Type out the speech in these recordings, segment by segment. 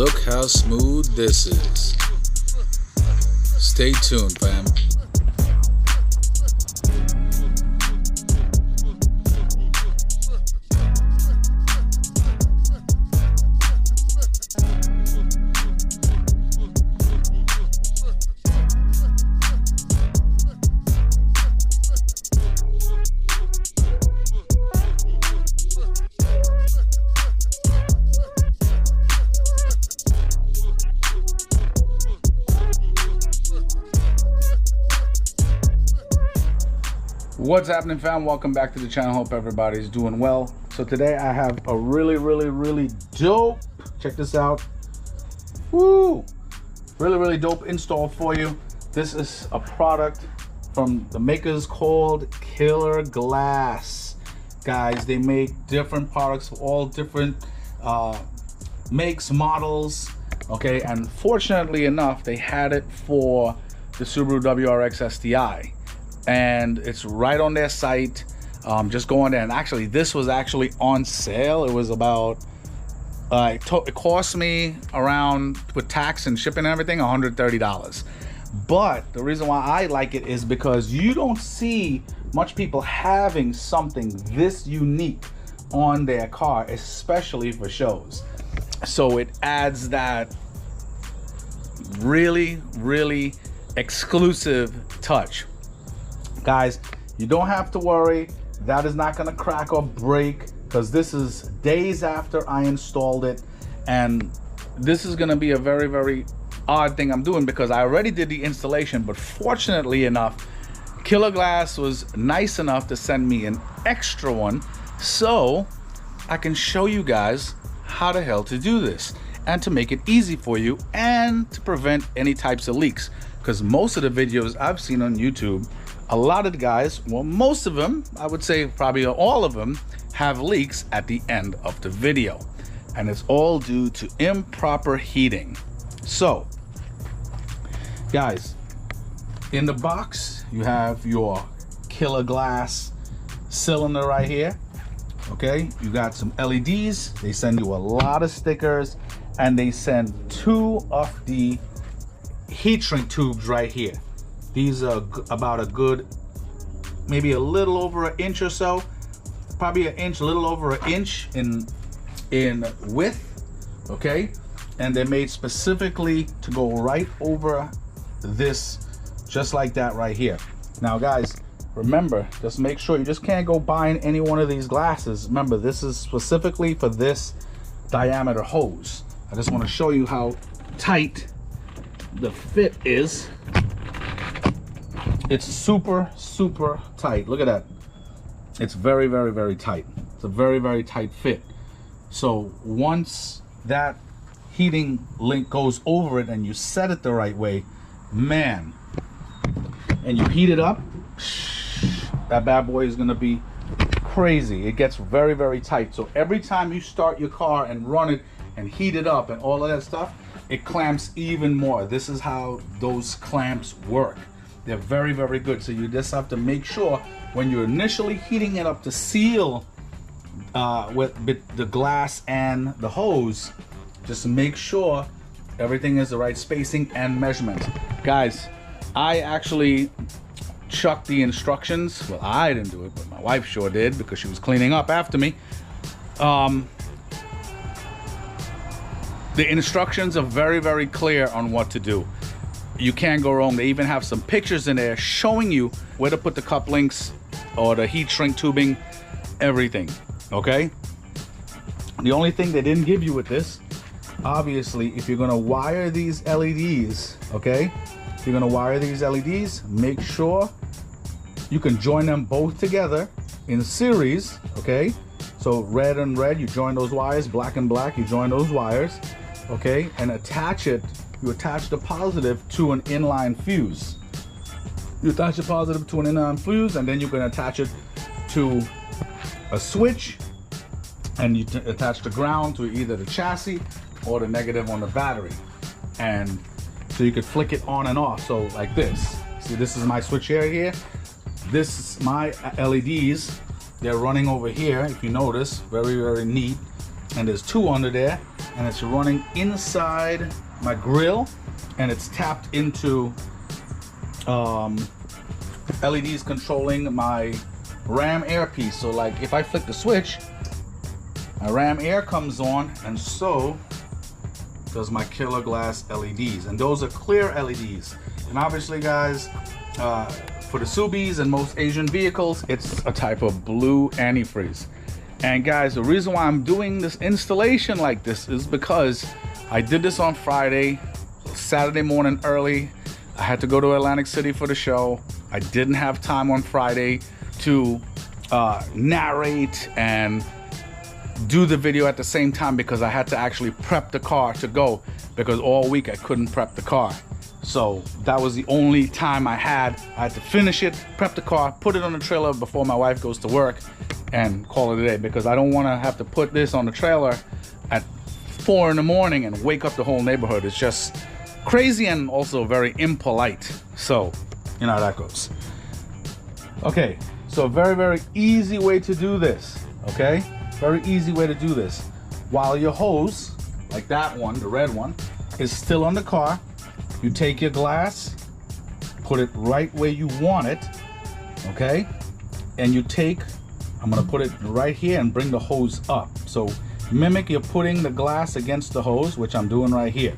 Look how smooth this is. Stay tuned, fam. What's happening, fam? Welcome back to the channel. Hope everybody's doing well. So today I have a really dope, check this out, woo, really dope install for you. This is a product from the makers called Killerglass. Guys, they make different products for all different makes, models, okay? And fortunately enough, they had it for the Subaru Wrxsti. And it's right on their site. Just go on there, and actually this was actually on sale. It was about it cost me around, with tax and shipping and everything, $130. But the reason why I like it is because you don't see much people having something this unique on their car, especially for shows. So it adds that really exclusive touch. Guys, you don't have to worry. That is not gonna crack or break, because this is days after I installed it, and this is gonna be a very odd thing I'm doing, because I already did the installation. But fortunately enough, Killerglass was nice enough to send me an extra one, so I can show you guys how the hell to do this, and to make it easy for you, and to prevent any types of leaks. Because most of the videos I've seen on YouTube, a lot of the guys, well, most of them, I would say probably all of them, have leaks at the end of the video. And it's all due to improper heating. So, guys, in the box, you have your Killerglass cylinder right here. Okay, you got some LEDs. They send you a lot of stickers, and they send 2 of the heat shrink tubes right here. These are about a good, maybe a little over an inch or so, probably an inch, a little over an inch in width, okay? And they're made specifically to go right over this, just like that right here. Now guys, remember, just make sure you just can't go buying any one of these glasses. Remember, this is specifically for this diameter hose. I just want to show you how tight the fit is. It's super tight. Look at that. It's very tight. It's a very tight fit. So once that heating link goes over it and you set it the right way, man, and you heat it up, that bad boy is gonna be crazy. It gets very tight. So every time you start your car and run it and heat it up and all of that stuff, it clamps even more. This is how those clamps work. They're very good. So you just have to make sure when you're initially heating it up to seal with the glass and the hose, just make sure everything is the right spacing and measurement. Guys, I actually chucked the instructions. Well, I didn't do it, but my wife sure did, because she was cleaning up after me. The instructions are very clear on what to do. You can't go wrong. They even have some pictures in there showing you where to put the couplings or the heat shrink tubing, everything, okay? The only thing they didn't give you with this, obviously, if you're gonna wire these LEDs, okay? If you're gonna wire these LEDs, make sure you can join them both together in series, okay? So red and red, you join those wires, black and black, you join those wires, okay? And attach it. You attach the positive to an inline fuse. You attach the positive to an inline fuse, and then you can attach it to a switch, and you attach the ground to either the chassis or the negative on the battery. And so you could flick it on and off. So like this. See, this is my switch here. This is my LEDs. They're running over here, if you notice. Very neat. And there's 2 under there. and it's running inside my grill, and it's tapped into LEDs controlling my ram air piece. So like if I flick the switch, my ram air comes on, and so does my Killerglass LEDs, and those are clear LEDs. And obviously guys, for the Subis and most Asian vehicles, it's a type of blue antifreeze. And guys, the reason why I'm doing this installation like this is because I did this on Friday, Saturday morning early. I had to go to Atlantic City for the show. I didn't have time on Friday to narrate and do the video at the same time because I had to actually prep the car to go, because all week I couldn't prep the car. So that was the only time I had. I had to finish it, prep the car, put it on the trailer before my wife goes to work, and call it a day, because I don't want to have to put this on the trailer at 4 in the morning and wake up the whole neighborhood. It's just crazy and also very impolite. So you know how that goes. Okay, so very, very easy way to do this. Okay, very easy way to do this. While your hose, like that one, the red one, is still on the car, you take your glass, put it right where you want it, okay? And you take, I'm gonna put it right here and bring the hose up. So mimic you're putting the glass against the hose, which I'm doing right here,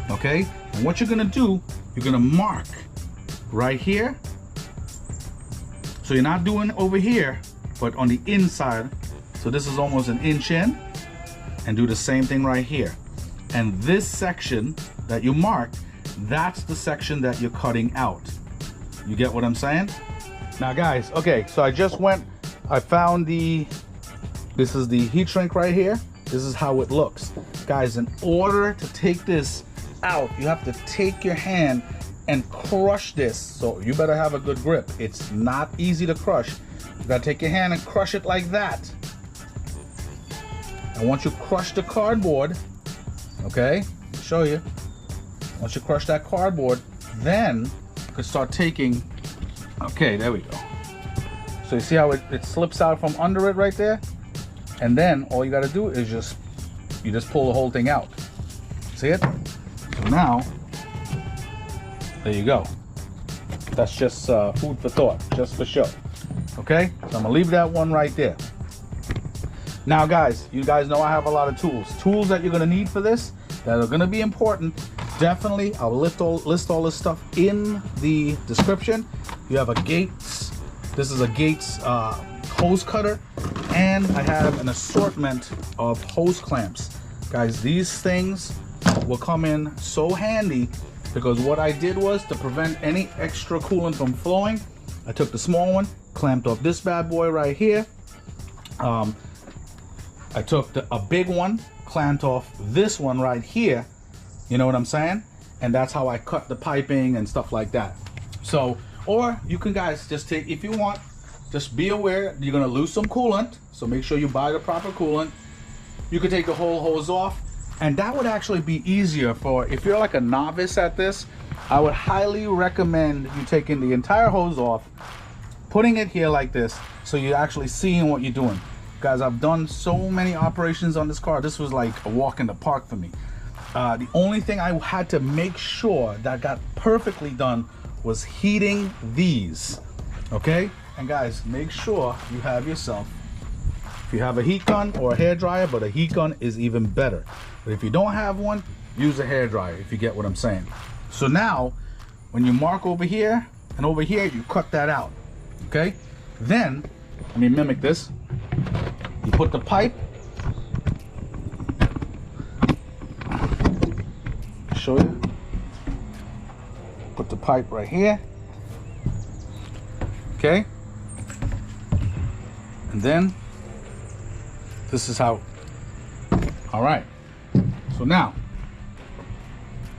okay? And what you're gonna do, you're gonna mark right here. So you're not doing over here, but on the inside. So this is almost an inch in, and do the same thing right here. And this section that you marked, that's the section that you're cutting out. You get what I'm saying? Now guys, okay, so I just went, I found this is the heat shrink right here. This is how it looks. Guys, in order to take this out, you have to take your hand and crush this. So you better have a good grip. It's not easy to crush. You gotta take your hand and crush it like that. And once you crush the cardboard, okay, I'll show you. Once you crush that cardboard, then you can start taking, okay, there we go. So you see how it slips out from under it right there? And then all you gotta do is you just pull the whole thing out. See it? So now, there you go. That's just food for thought, just for show. Okay, so I'm gonna leave that one right there. Now guys, you guys know I have a lot of tools that you're gonna need for this, that are gonna be important. Definitely, I'll list all this stuff in the description. You have a Gates, this is a Gates hose cutter, and I have an assortment of hose clamps. Guys, these things will come in so handy, because what I did was, to prevent any extra coolant from flowing, I took the small one, clamped off this bad boy right here. I took a big one, clamped off this one right here. You know what I'm saying? And that's how I cut the piping and stuff like that. So, or you can guys just take, if you want, just be aware you're gonna lose some coolant. So make sure you buy the proper coolant. You could take the whole hose off, and that would actually be easier for, if you're like a novice at this, I would highly recommend you taking the entire hose off, putting it here like this, so you're actually seeing what you're doing. Guys, I've done so many operations on this car. This was like a walk in the park for me. The only thing I had to make sure that got perfectly done was heating these, okay? And guys, make sure you have yourself, if you have a heat gun or a hair dryer, but a heat gun is even better. But if you don't have one, use a hair dryer, if you get what I'm saying. So now, when you mark over here and over here, you cut that out, okay? Then, let me mimic this. You put the pipe, show you, put the pipe right here, okay, and then this is how, all right, so now,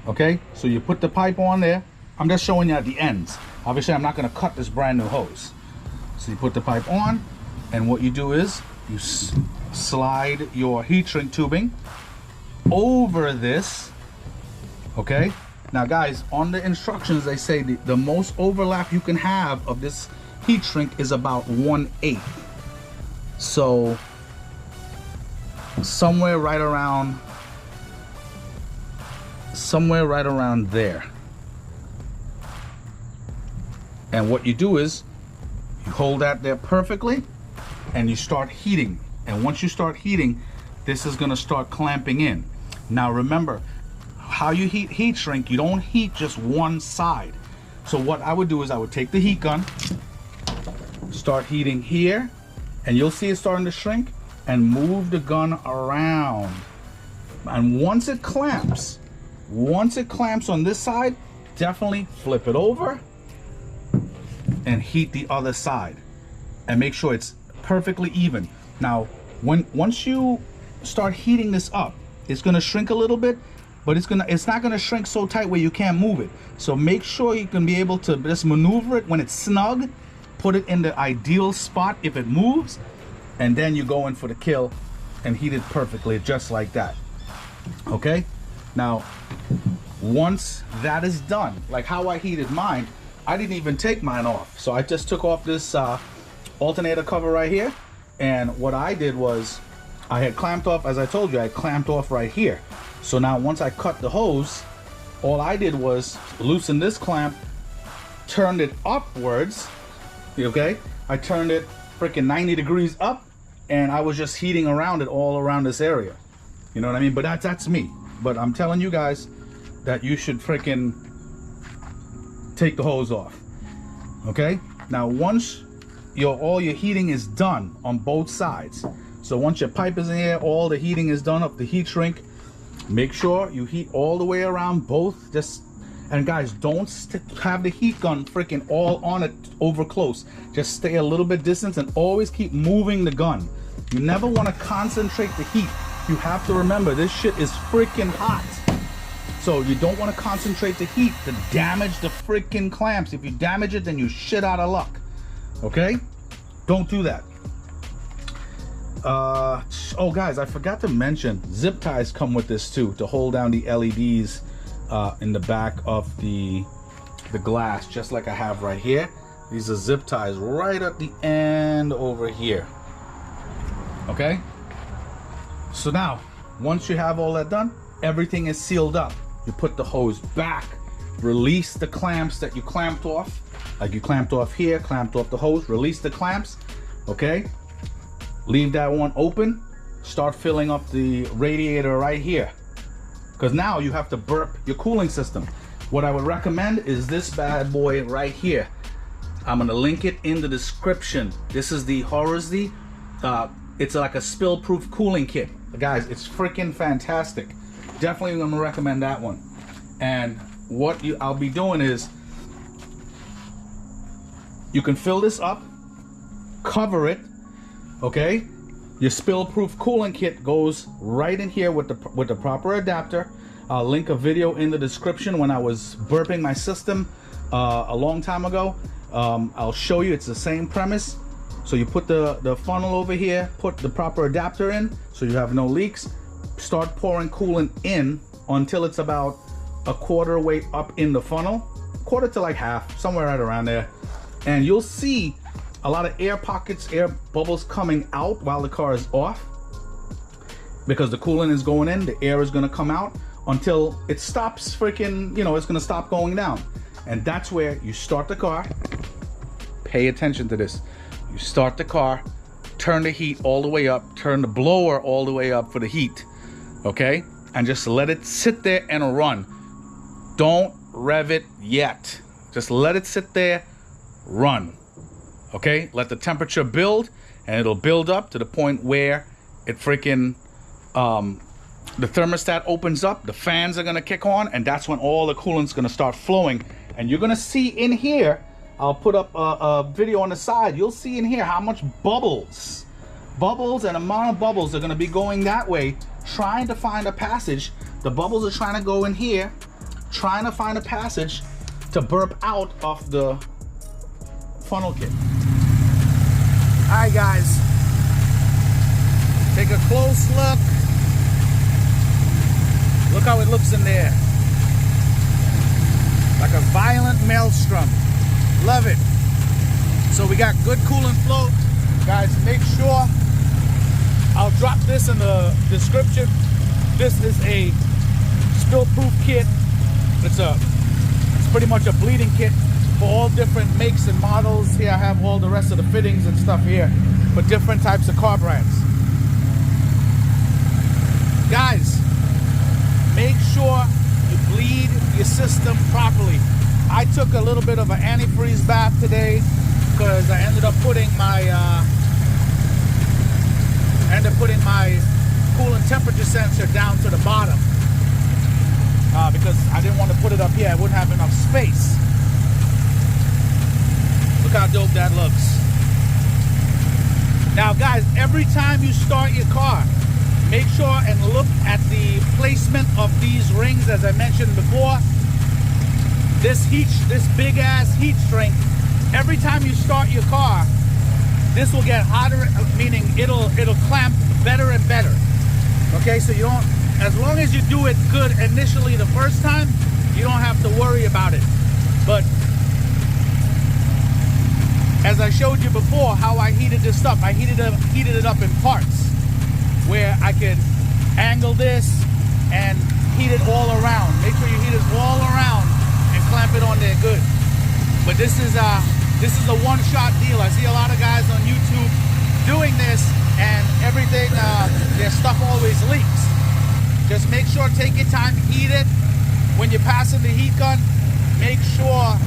okay, so you put the pipe on there. I'm just showing you at the ends. Obviously I'm not going to cut this brand new hose. So you put the pipe on, and what you do is you slide your heat shrink tubing over this, okay? Now guys, on the instructions they say the most overlap you can have of this heat shrink is about 1/8. So somewhere right around somewhere right around there. And what you do is you hold that there perfectly and you start heating. And once you start heating, this is going to start clamping in. Now remember, how you heat shrink, you don't heat just one side. So what I would do is I would take the heat gun, start heating here, and you'll see it starting to shrink, and move the gun around. And once it clamps on this side, definitely flip it over and heat the other side and make sure it's perfectly even. Now once you start heating this up, it's going to shrink a little bit, but it's not going to shrink so tight where you can't move it. So make sure you can be able to just maneuver it when it's snug, put it in the ideal spot if it moves, and then you go in for the kill and heat it perfectly just like that. Okay, now once that is done, like how I heated mine, I didn't even take mine off. So I just took off this alternator cover right here, and what I did was I had clamped off, as I told you, I clamped off right here. So now once I cut the hose, all I did was loosen this clamp, turned it upwards, okay? I turned it freaking 90 degrees up, and I was just heating around it all around this area. You know what I mean? But that's me. But I'm telling you guys that you should freaking take the hose off. Okay? Now once all your heating is done on both sides, so once your pipe is in here, all the heating is done up the heat shrink, make sure you heat all the way around both. And guys, don't have the heat gun freaking all on it over close. Just stay a little bit distant and always keep moving the gun. You never want to concentrate the heat. You have to remember, this shit is freaking hot. So you don't want to concentrate the heat to damage the freaking clamps. If you damage it, then you shit out of luck. Okay? Don't do that. Oh guys, I forgot to mention, zip ties come with this too, to hold down the LEDs in the back of the glass, just like I have right here. These are zip ties right at the end over here. Okay? So now, once you have all that done, everything is sealed up. You put the hose back, release the clamps that you clamped off, like you clamped off here, clamped off the hose, release the clamps, okay? Leave that one open, start filling up the radiator right here, because now you have to burp your cooling system. What I would recommend is this bad boy right here. I'm gonna link it in the description. This is the Wrxsti. It's like a spill-proof cooling kit. Guys, it's freaking fantastic. Definitely gonna recommend that one. And what I'll be doing is, you can fill this up, cover it, okay? Your spill-proof cooling kit goes right in here with the proper adapter. I'll link a video in the description when I was burping my system a long time ago. I'll show you, it's the same premise. So you put the funnel over here, put the proper adapter in so you have no leaks. Start pouring coolant in until it's about a quarter way up in the funnel, quarter to like half, somewhere right around there. And you'll see a lot of air pockets, air bubbles coming out while the car is off, because the coolant is going in, the air is gonna come out until it stops freaking, it's gonna stop going down. And that's where you start the car. Pay attention to this. You start the car, turn the heat all the way up, turn the blower all the way up for the heat, okay? And just let it sit there and run. Don't rev it yet. Just let it sit there, run, okay? Let the temperature build, and it'll build up to the point where it freaking, the thermostat opens up, the fans are gonna kick on, and that's when all the coolant's gonna start flowing. And you're gonna see in here, I'll put up a video on the side. You'll see in here how much bubbles and amount of bubbles are gonna be going that way, trying to find a passage. The bubbles are trying to go in here, trying to find a passage to burp out of the funnel kit. All right, guys, take a close look. Look how it looks in there. Like a violent maelstrom. Love it. So we got good coolant flow. Guys, make sure, I'll drop this in the description. This is a spill-proof kit. It's pretty much a bleeding kit for all different makes and models. Here I have all the rest of the fittings and stuff here for different types of car brands. Guys, make sure you bleed your system properly. I took a little bit of an antifreeze bath today because I ended up putting my coolant temperature sensor down to the bottom because I didn't want to put it up here. I wouldn't have enough space. Look how dope that looks. Now guys, every time you start your car, make sure and look at the placement of these rings. As I mentioned before, this big ass heat shrink, every time you start your car, this will get hotter, meaning it'll clamp better and better. Okay, so you don't, as long as you do it good initially the first time, you don't have to worry about it. But as I showed you before, how I heated this up, I heated it up in parts, where I could angle this and heat it all around. Make sure you heat it all around and clamp it on there good. But this is a one-shot deal. I see a lot of guys on YouTube doing this, and everything, their stuff always leaks. Just make sure, take your time, heat it. When you're passing the heat gun, make sure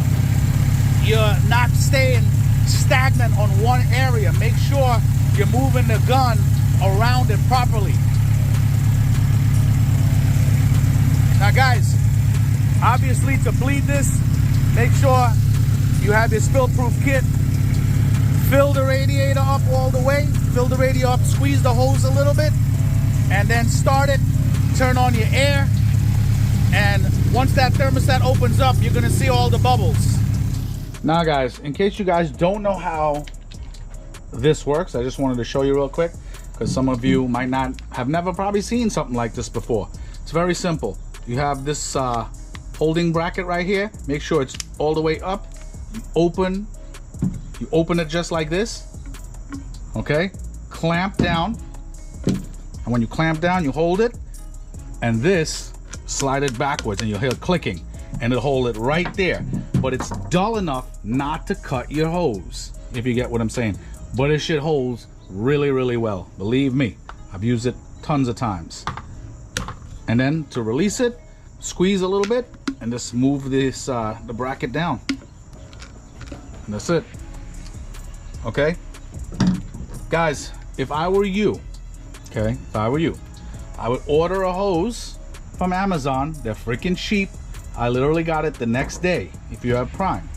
you're not staying stagnant on one area. Make sure you're moving the gun around it properly. Now guys, obviously to bleed this, make sure you have your spill-proof kit. Fill the radiator up all the way. Fill the radiator up, squeeze the hose a little bit, and then start it. Turn on your air, and once that thermostat opens up, you're gonna see all the bubbles. Now guys, in case you guys don't know how this works, I just wanted to show you real quick, because some of you might not have never probably seen something like this before. It's very simple. You have this holding bracket right here. Make sure it's all the way up. You open it just like this. Okay, clamp down, and when you clamp down, you hold it, and this, slide it backwards, and you'll hear clicking, and it'll hold it right there. But it's dull enough not to cut your hose, if you get what I'm saying. But it should hold really, really well. Believe me, I've used it tons of times. And then to release it, squeeze a little bit, and just move this the bracket down. And that's it. Okay, guys, if I were you, okay, if I were you, I would order a hose from Amazon. They're freaking cheap. I literally got it the next day if you have Prime.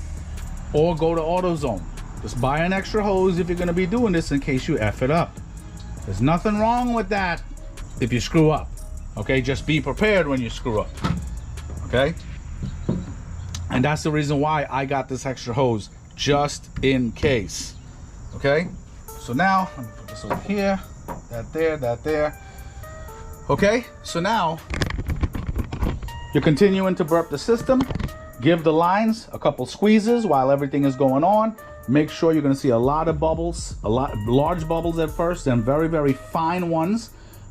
Or go to AutoZone. Just buy an extra hose if you're gonna be doing this in case you F it up. There's nothing wrong with that if you screw up. Okay, just be prepared when you screw up. Okay? And that's the reason why I got this extra hose, just in case. Okay? So now, let me put this over here, that there, that there. Okay, so now, you're continuing to burp the system. Give the lines a couple squeezes while everything is going on. Make sure you're gonna see a lot of bubbles, large bubbles at first, and very, very fine ones,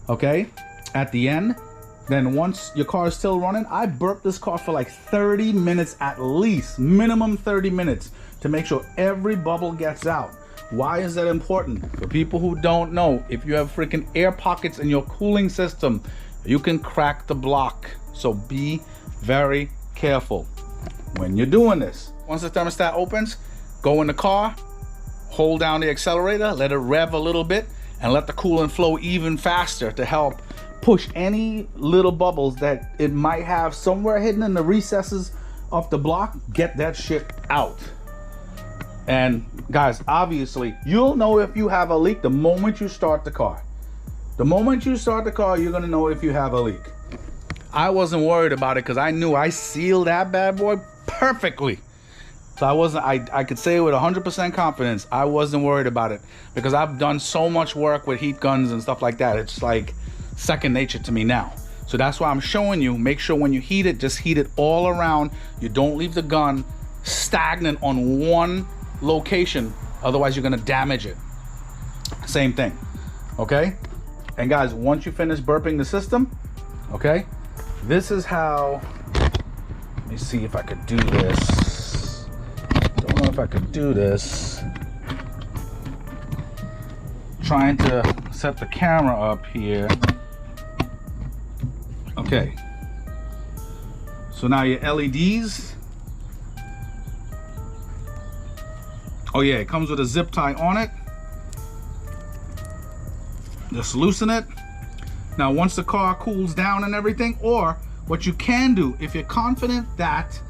okay, at the end. Then once your car is still running, I burp this car for like 30 minutes at least, minimum 30 minutes, to make sure every bubble gets out. Why is that important? For people who don't know, if you have freaking air pockets in your cooling system, you can crack the block. So be very careful when you're doing this. Once the thermostat opens, go in the car, hold down the accelerator, let it rev a little bit, and let the coolant flow even faster to help push any little bubbles that it might have somewhere hidden in the recesses of the block. Get that shit out. And guys, obviously, you'll know if you have a leak the moment you start the car. The moment you start the car, you're gonna know if you have a leak. I wasn't worried about it because I knew I sealed that bad boy perfectly. So I could say with 100% confidence, I wasn't worried about it because I've done so much work with heat guns and stuff like that. It's like second nature to me now. So that's why I'm showing you, make sure when you heat it, just heat it all around. You don't leave the gun stagnant on one location, otherwise you're gonna damage it. Same thing, okay? And guys, once you finish burping the system, okay, this is how, let me see if I could do this. Don't know if I could do this. Trying to set the camera up here. Okay. So now your LEDs. Oh yeah, it comes with a zip tie on it. Just loosen it. Now once the car cools down and everything, or what you can do, if you're confident that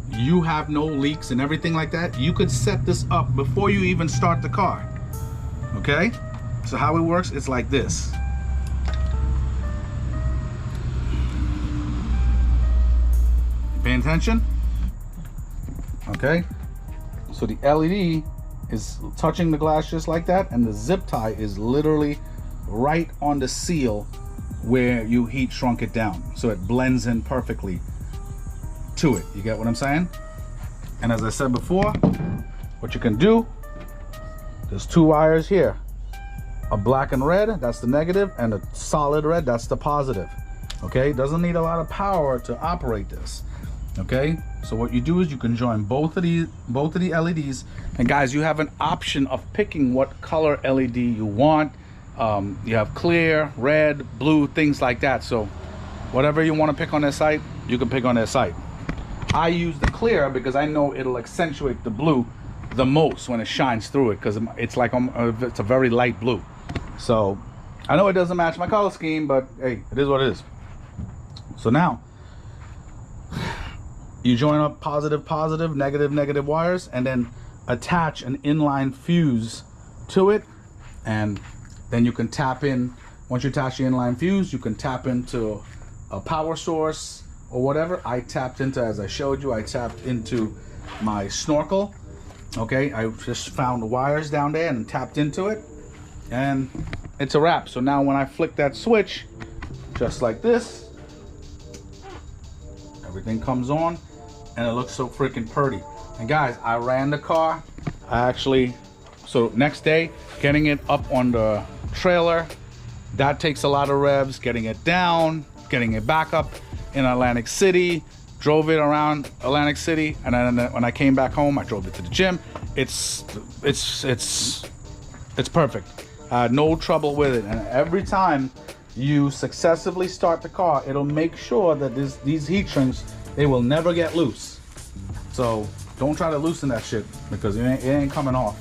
you have no leaks and everything like that, you could set this up before you even start the car. Okay? So how it works, it's like this. Paying attention? Okay? So the LED is touching the glass just like that, and the zip tie is literally right on the seal where you heat shrunk it down, so it blends in perfectly to it. You get what I'm saying? And as I said before, what you can do, there's two wires here, a black and red, that's the negative, and a solid red, that's the positive. Okay, doesn't need a lot of power to operate this. Okay, so what you do is you can join both of the LEDs, and guys, you have an option of picking what color LED you want. You have clear, red, blue, things like that. So whatever you want to pick on their site, you can pick on their site. I use the clear because I know it'll accentuate the blue the most when it shines through it, because it's like it's a very light blue. So I know it doesn't match my color scheme, but hey, it is what it is. So now you join up positive, positive, negative, negative wires, and then attach an inline fuse to it, and then you can tap in. Once you attach the inline fuse, you can tap into a power source or whatever. I tapped into, as I showed you, I tapped into my snorkel. Okay, I just found the wires down there and tapped into it, and it's a wrap. So now when I flick that switch, just like this, everything comes on, and it looks so freaking pretty. And guys, I ran the car. So next day, getting it up on the trailer, that takes a lot of revs. Getting it down, getting it back up in Atlantic City, drove it around Atlantic City, and then when I came back home, I drove it to the gym. It's perfect. I had no trouble with it, and every time you successfully start the car, it'll make sure that these heat shrinks, they will never get loose. So don't try to loosen that shit, because it ain't coming off.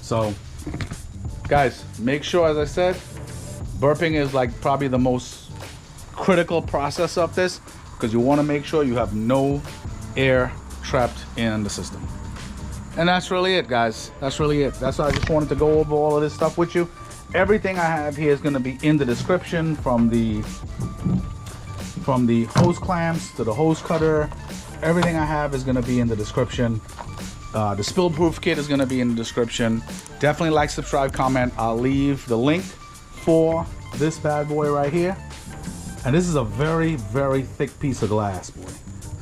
So guys, make sure, as I said, burping is like probably the most critical process of this, because you want to make sure you have no air trapped in the system. And that's really it, guys. That's really it. That's why I just wanted to go over all of this stuff with you. Everything I have here is going to be in the description, from the hose clamps to the hose cutter. Everything I have is going to be in the description. The spill proof kit is going to be in the description. Definitely like, subscribe, comment. I'll leave the link for this bad boy right here. And this is a very, very thick piece of glass, boy.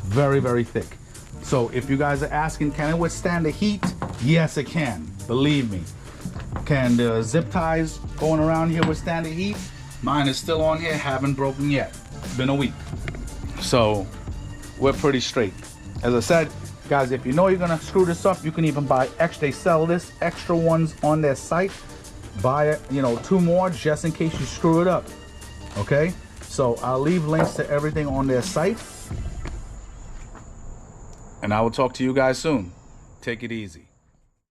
Very, very thick. So if you guys are asking, can it withstand the heat? Yes, it can. Believe me. Can the zip ties going around here withstand the heat? Mine is still on here, haven't broken yet. It's been a week. So we're pretty straight. As I said, guys, if you know you're gonna screw this up, you can even buy extra. They sell this extra ones on their site. Buy it, 2 more just in case you screw it up. Okay? So I'll leave links to everything on their site. And I will talk to you guys soon. Take it easy.